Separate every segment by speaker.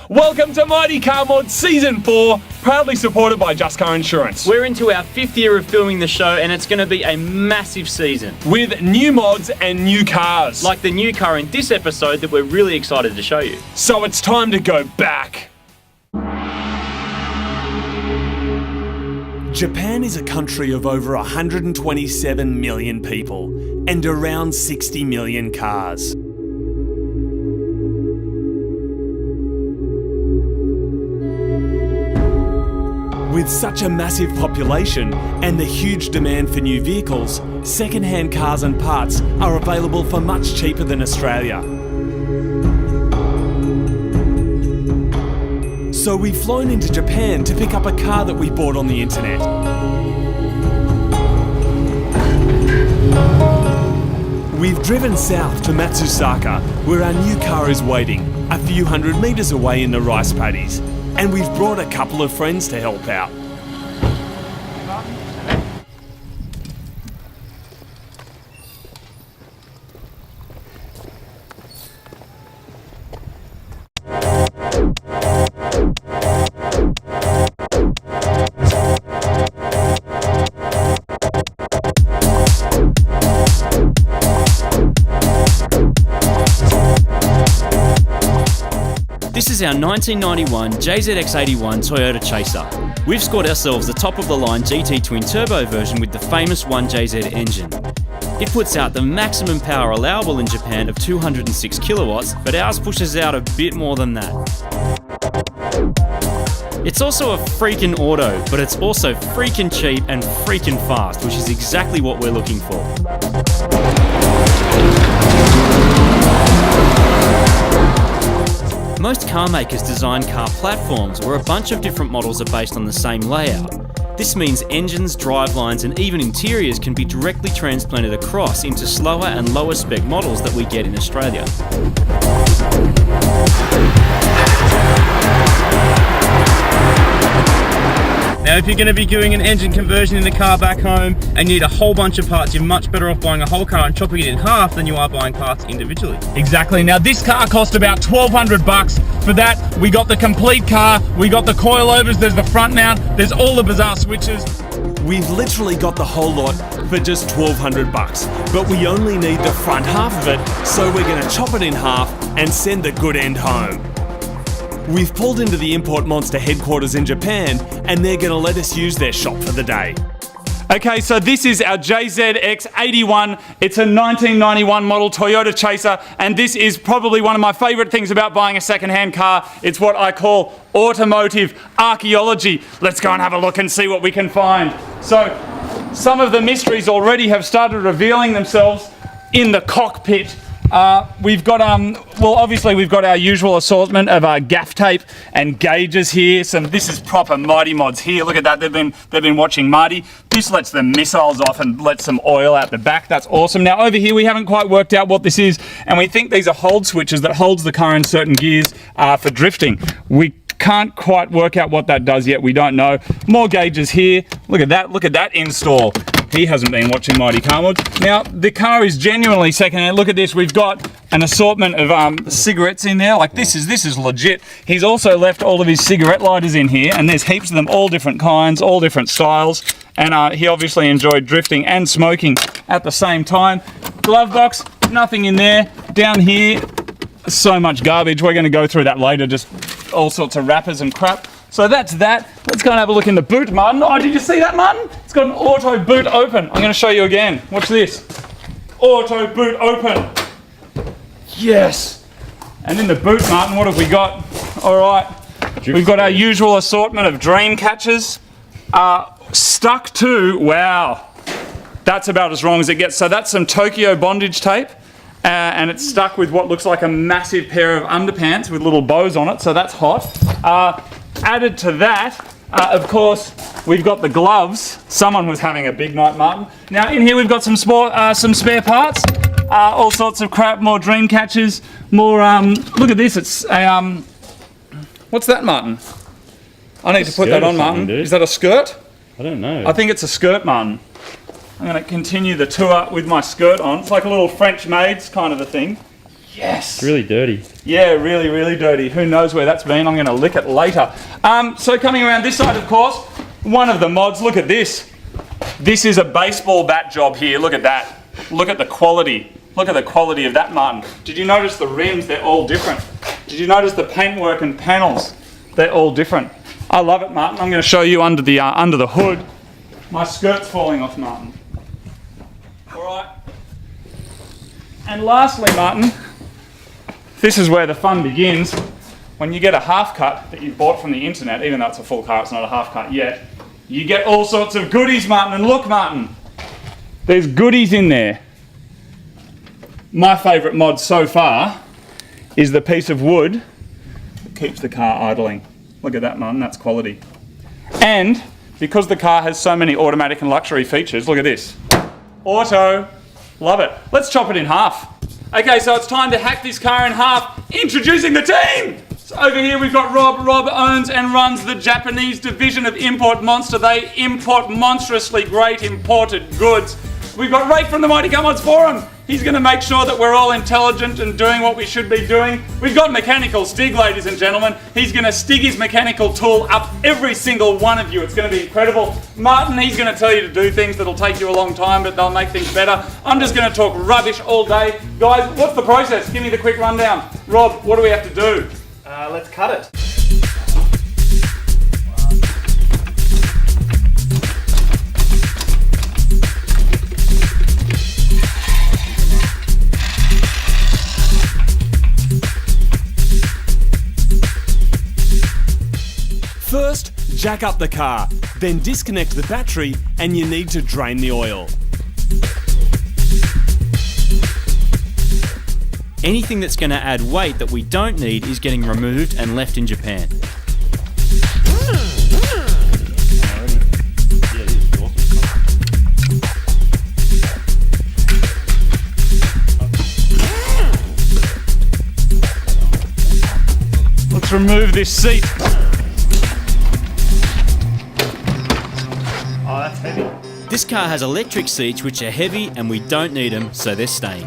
Speaker 1: Welcome to Mighty Car Mods Season 4, proudly supported by Just Car Insurance.
Speaker 2: We're into our 5th year of filming the show, and it's going to be a massive season.
Speaker 1: With new mods and new cars.
Speaker 2: Like the new car in this episode that we're really excited to show you.
Speaker 1: So it's time to go back. Japan is a country of over 127 million people and around 60 million cars. With such a massive population and the huge demand for new vehicles, second-hand cars and parts are available for much cheaper than Australia. So we've flown into Japan to pick up a car that we bought on the internet. We've driven south to Matsusaka, where our new car is waiting, a few hundred metres away in the rice paddies. And we've brought a couple of friends to help out.
Speaker 2: This is our 1991 JZX81 Toyota Chaser. We've scored ourselves the top-of-the-line GT Twin Turbo version with the famous 1JZ engine. It puts out the maximum power allowable in Japan of 206 kilowatts, but ours pushes out a bit more than that. It's also a freaking auto, but it's also freaking cheap and freaking fast, which is exactly what we're looking for. Most car makers design car platforms where a bunch of different models are based on the same layout. This means engines, drivelines and even interiors can be directly transplanted across into slower and lower spec models that we get in Australia.
Speaker 3: Now if you're going to be doing an engine conversion in the car back home and you need a whole bunch of parts, you're much better off buying a whole car and chopping it in half than you are buying parts individually.
Speaker 4: Exactly. Now this car cost about $1,200. For that, we got the complete car, we got the coilovers, there's the front mount, there's all the bizarre switches.
Speaker 1: We've literally got the whole lot for just $1,200, but we only need the front half of it, so we're going to chop it in half and send the good end home. We've pulled into the Import Monster headquarters in Japan, and they're going to let us use their shop for the day. Okay, so this is our JZX81. It's a 1991 model Toyota Chaser, and this is probably one of my favourite things about buying a second-hand car. It's what I call automotive archaeology. Let's go and have a look and see what we can find. So, some of the mysteries already have started revealing themselves in the cockpit. We've got, obviously we've got our usual assortment of gaff tape and gauges here. This is proper Mighty Mods here. Look at that, they've been watching Mighty. This lets the missiles off and lets some oil out the back. That's awesome. Now over here we haven't quite worked out what this is, and we think these are hold switches that holds the car in certain gears for drifting. We can't quite work out what that does yet, we don't know. More gauges here. Look at that install. He hasn't been watching Mighty Car Mods. Now, the car is genuinely second-hand. Look at this. We've got an assortment of cigarettes in there. Like, this is legit. He's also left all of his cigarette lighters in here, and there's heaps of them, all different kinds, all different styles. And he obviously enjoyed drifting and smoking at the same time. Glove box, nothing in there. Down here, so much garbage. We're going to go through that later, just all sorts of wrappers and crap. So that's that. Let's go and have a look in the boot, Martin. Oh, did you see that, Martin? It's got an auto boot open. I'm going to show you again. Watch this. Auto boot open. Yes. And in the boot, Martin, what have we got? All right. We've got our usual assortment of dream catchers. Stuck to, wow. That's about as wrong as it gets. So that's some Tokyo bondage tape.
Speaker 5: and it's stuck with what looks like a massive pair of underpants with little bows on it, so that's hot. Added to that, of course, we've got the gloves. Someone was having a big night, Martin. Now in here we've got some spare parts, all sorts of crap, more dream catchers, more, look at this, it's a, what's that, Martin? I need to put that on, Martin. Is that a skirt?
Speaker 3: I don't know.
Speaker 5: I think it's a skirt, Martin. I'm going to continue the tour with my skirt on. It's like a little French maids kind of a thing. Yes.
Speaker 3: It's really dirty.
Speaker 5: Yeah, really, really dirty. Who knows where that's been? I'm going to lick it later. So coming around this side, of course, one of the mods, look at this. This is a baseball bat job here. Look at that. Look at the quality. Look at the quality of that, Martin. Did you notice the rims? They're all different. Did you notice the paintwork and panels? They're all different. I love it, Martin. I'm going to show you under the hood. My skirt's falling off, Martin. All right. And lastly, Martin, this is where the fun begins. When you get a half cut that you bought from the internet, even though it's a full car, it's not a half cut yet, you get all sorts of goodies, Martin. And look, Martin, there's goodies in there. My favourite mod so far is the piece of wood that keeps the car idling. Look at that, Martin, that's quality. And because the car has so many automatic and luxury features, look at this. Auto, love it. Let's chop it in half. Okay, so it's time to hack this car in half. Introducing the team! So over here we've got Rob. Rob owns and runs the Japanese division of Import Monster. They import monstrously great imported goods. We've got Ray from the Mighty Car Mods Forum. He's going to make sure that we're all intelligent and doing what we should be doing. We've got Mechanical Stig, ladies and gentlemen. He's going to stig his mechanical tool up every single one of you. It's going to be incredible. Martin, he's going to tell you to do things that'll take you a long time, but they'll make things better. I'm just going to talk rubbish all day. Guys, what's the process? Give me the quick rundown. Rob, what do we have to do?
Speaker 6: Let's cut it.
Speaker 1: First, jack up the car, then disconnect the battery and you need to drain the oil.
Speaker 2: Anything that's going to add weight that we don't need is getting removed and left in Japan.
Speaker 5: Let's remove this seat. Oh, that's heavy.
Speaker 2: This car has electric seats which are heavy and we don't need them, so they're staying.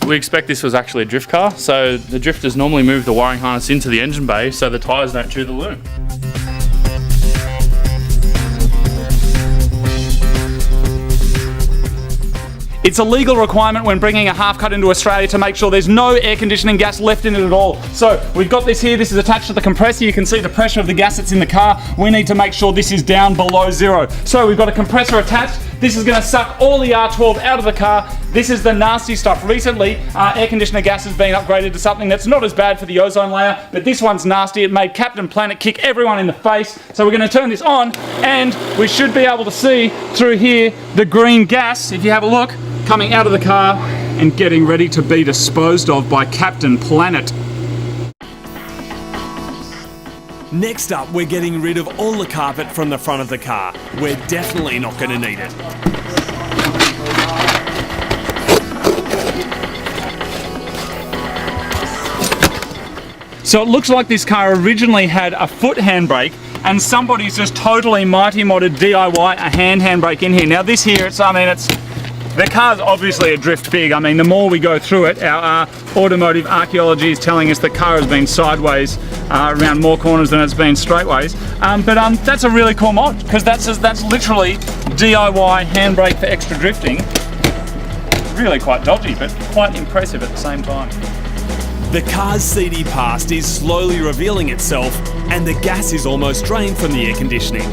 Speaker 3: We expect this was actually a drift car, so the drifters normally move the wiring harness into the engine bay so the tyres don't chew the loom.
Speaker 5: It's a legal requirement when bringing a half cut into Australia to make sure there's no air conditioning gas left in it at all. So we've got this here, this is attached to the compressor. You can see the pressure of the gas that's in the car. We need to make sure this is down below zero. So we've got a compressor attached. This is going to suck all the R12 out of the car. This is the nasty stuff. Recently, air conditioner gas has been upgraded to something that's not as bad for the ozone layer, but this one's nasty. It made Captain Planet kick everyone in the face. So we're going to turn this on and we should be able to see through here the green gas, if you have a look, coming out of the car and getting ready to be disposed of by Captain Planet.
Speaker 1: Next up, we're getting rid of all the carpet from the front of the car. We're definitely not going to need it.
Speaker 5: So it looks like this car originally had a foot handbrake and somebody's just totally mighty modded DIY a handbrake in here. Now this here, the car's obviously a drift big. I mean, the more we go through it, our automotive archaeology is telling us the car has been sideways around more corners than it's been straightways. But that's a really cool mod because that's literally DIY handbrake for extra drifting. Really quite dodgy, but quite impressive at the same time.
Speaker 1: The car's CD past is slowly revealing itself and the gas is almost drained from the air conditioning.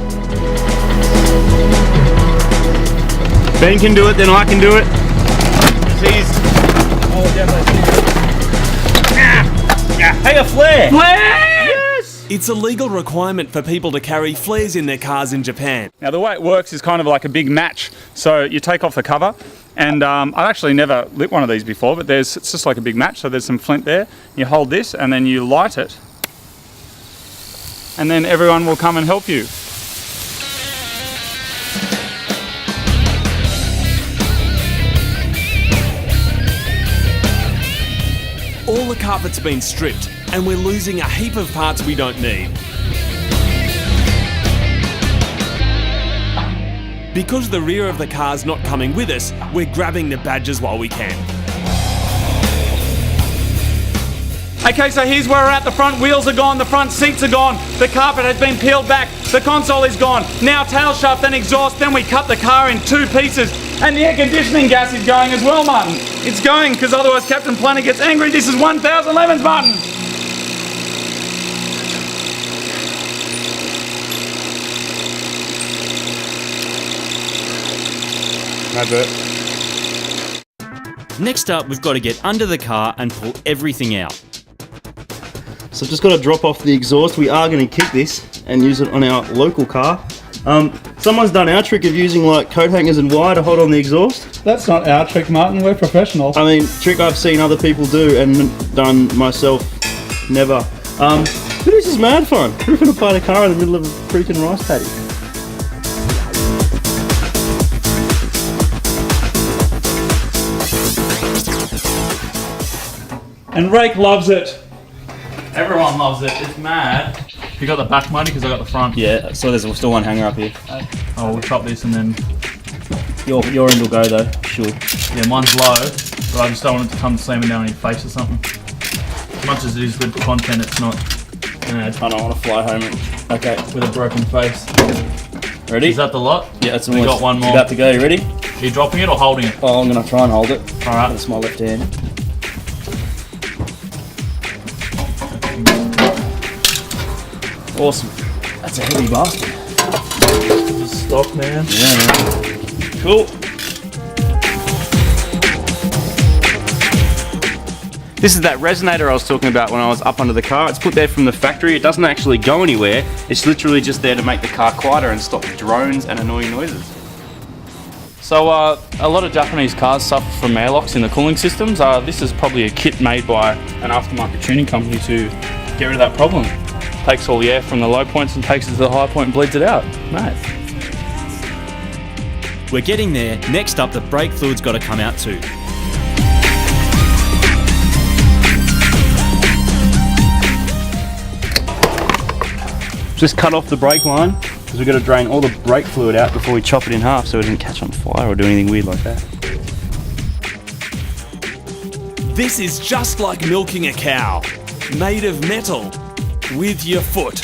Speaker 3: Ben can do it, then I can do it.
Speaker 6: Hey, a flare!
Speaker 5: Flare! Yes!
Speaker 1: It's a legal requirement for people to carry flares in their cars in Japan.
Speaker 5: Now the way it works is kind of like a big match. So you take off the cover, and I've actually never lit one of these before, but it's just like a big match. So there's some flint there. You hold this and then you light it, and then everyone will come and help you.
Speaker 1: All the carpet's been stripped and we're losing a heap of parts we don't need. Because the rear of the car's not coming with us, we're grabbing the badges while we can.
Speaker 5: Okay, so here's where we're at. The front wheels are gone, the front seats are gone, the carpet has been peeled back, the console is gone. Now tail shaft, then exhaust, then we cut the car in 2 pieces. And the air conditioning gas is going as well, Martin. It's going, because otherwise Captain Planet gets angry. This is 1000 lemons, Martin.
Speaker 2: Next up, we've got to get under the car and pull everything out.
Speaker 6: So just got to drop off the exhaust. We are going to keep this and use it on our local car. Someone's done our trick of using like coat hangers and wire to hold on the exhaust.
Speaker 5: That's not our trick, Martin. We're professional.
Speaker 6: I mean, trick I've seen other people do and done myself, never. But this is mad fun. Ripping apart a car in the middle of a freaking rice paddy.
Speaker 5: And Rake loves it.
Speaker 3: Everyone loves it. It's mad. You got the back, Marty, because I got the front.
Speaker 2: Yeah, so there's still one hanger up here.
Speaker 3: Oh, we'll chop this and then...
Speaker 2: Your end will go though, sure.
Speaker 3: Yeah, mine's low, but I just don't want it to come slamming down on your face or something. As much as it is good content, it's not bad.
Speaker 2: I don't want to fly home. Okay,
Speaker 3: With a broken face.
Speaker 2: ready?
Speaker 3: Is that the lot?
Speaker 2: Yeah, it's
Speaker 3: We
Speaker 2: almost
Speaker 3: got one more.
Speaker 2: about to go. You ready?
Speaker 3: Are you dropping it or holding it?
Speaker 2: Oh, I'm gonna try and hold it.
Speaker 3: Alright.
Speaker 2: That's my left hand. Awesome. That's a heavy bastard.
Speaker 3: Just stop, man.
Speaker 2: Yeah, man. Cool.
Speaker 6: This is that resonator I was talking about when I was up under the car. It's put there from the factory. It doesn't actually go anywhere. It's literally just there to make the car quieter and stop drones and annoying noises.
Speaker 3: So a lot of Japanese cars suffer from airlocks in the cooling systems. This is probably a kit made by an aftermarket tuning company to get rid of that problem. Takes all the air from the low points and takes it to the high point and bleeds it out. Mate.
Speaker 2: We're getting there. Next up, the brake fluid's got to come out too.
Speaker 6: Just cut off the brake line because we've got to drain all the brake fluid out before we chop it in half so it doesn't catch on fire or do anything weird like that.
Speaker 1: This is just like milking a cow, made of metal, with your foot.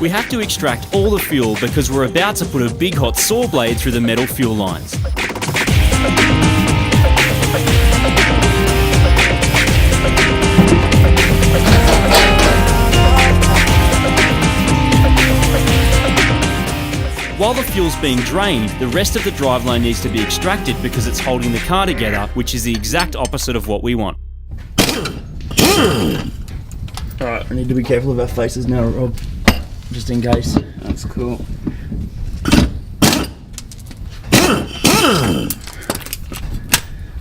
Speaker 2: We have to extract all the fuel because we're about to put a big hot saw blade through the metal fuel lines. While the fuel's being drained, the rest of the driveline needs to be extracted because it's holding the car together, which is the exact opposite of what we want.
Speaker 6: Alright, we need to be careful of our faces now, Rob. Just in case. That's cool.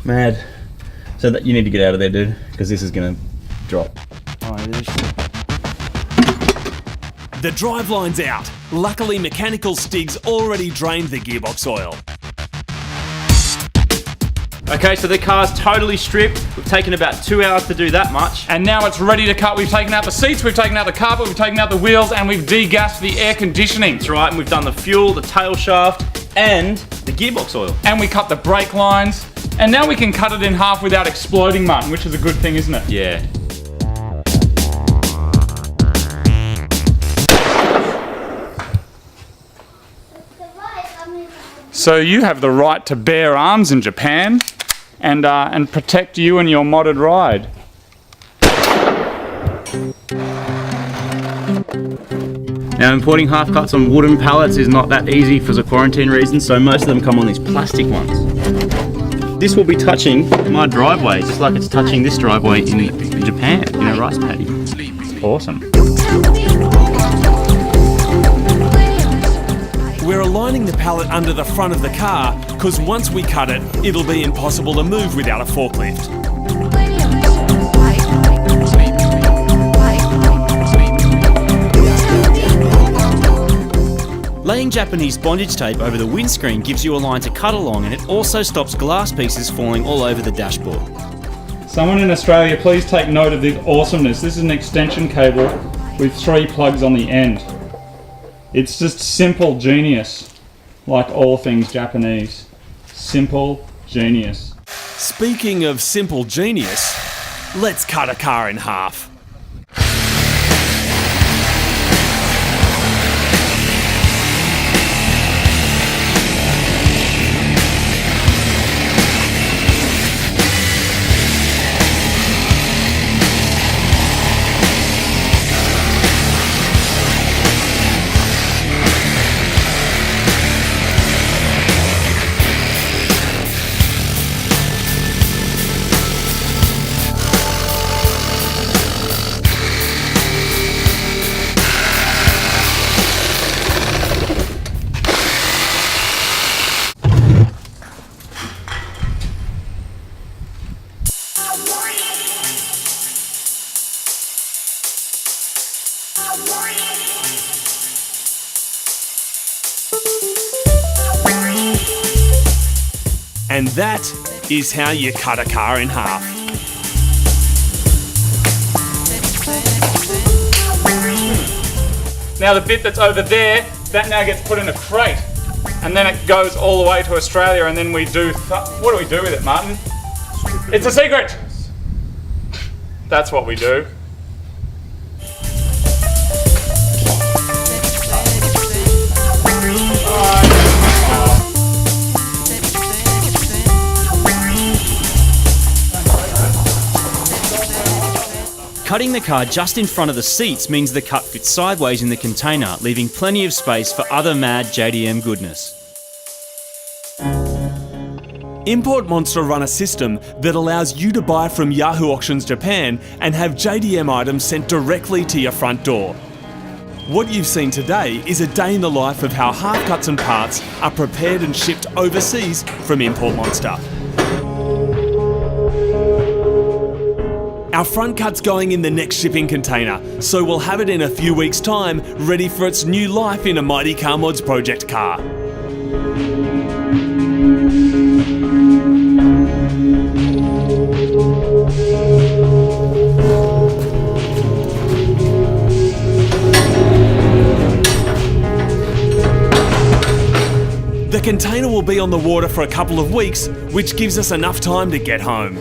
Speaker 6: Mad. So that you need to get out of there, dude, because this is gonna drop. Oh, it is.
Speaker 1: The driveline's out. Luckily, Mechanical Stig's already drained the gearbox oil.
Speaker 6: Okay, so the car's totally stripped. We've taken about 2 hours to do that much.
Speaker 5: And now it's ready to cut. We've taken out the seats, we've taken out the carpet, we've taken out the wheels, and we've degassed the air conditioning.
Speaker 6: That's right, and we've done the fuel, the tail shaft, and the gearbox oil.
Speaker 5: And we cut the brake lines. And now we can cut it in half without exploding, Martin, which is a good thing, isn't it?
Speaker 6: Yeah.
Speaker 5: So you have the right to bear arms in Japan and protect you and your modded ride.
Speaker 2: Now, importing half cuts on wooden pallets is not that easy for the quarantine reasons, so most of them come on these plastic ones. This will be touching my driveway, just like it's touching this driveway in Japan, in a rice paddy. Awesome.
Speaker 1: We're aligning the pallet under the front of the car because once we cut it, it'll be impossible to move without a forklift.
Speaker 2: Laying Japanese bondage tape over the windscreen gives you a line to cut along, and it also stops glass pieces falling all over the dashboard.
Speaker 5: Someone in Australia, please take note of the awesomeness. This is an extension cable with 3 plugs on the end. It's just simple genius, like all things Japanese. Simple genius.
Speaker 1: Speaking of simple genius, let's cut a car in half. And that is how you cut a car in half.
Speaker 5: Now the bit that's over there, that now gets put in a crate. And then it goes all the way to Australia, and then we do... what do we do with it, Martin? It's a secret! That's what we do.
Speaker 2: Cutting the car just in front of the seats means the cut fits sideways in the container, leaving plenty of space for other mad JDM goodness.
Speaker 1: Import Monster run a system that allows you to buy from Yahoo Auctions Japan and have JDM items sent directly to your front door. What you've seen today is a day in the life of how half cuts and parts are prepared and shipped overseas from Import Monster. Our front cut's going in the next shipping container, so we'll have it in a few weeks' time, ready for its new life in a Mighty Car Mods project car. The container will be on the water for a couple of weeks, which gives us enough time to get home.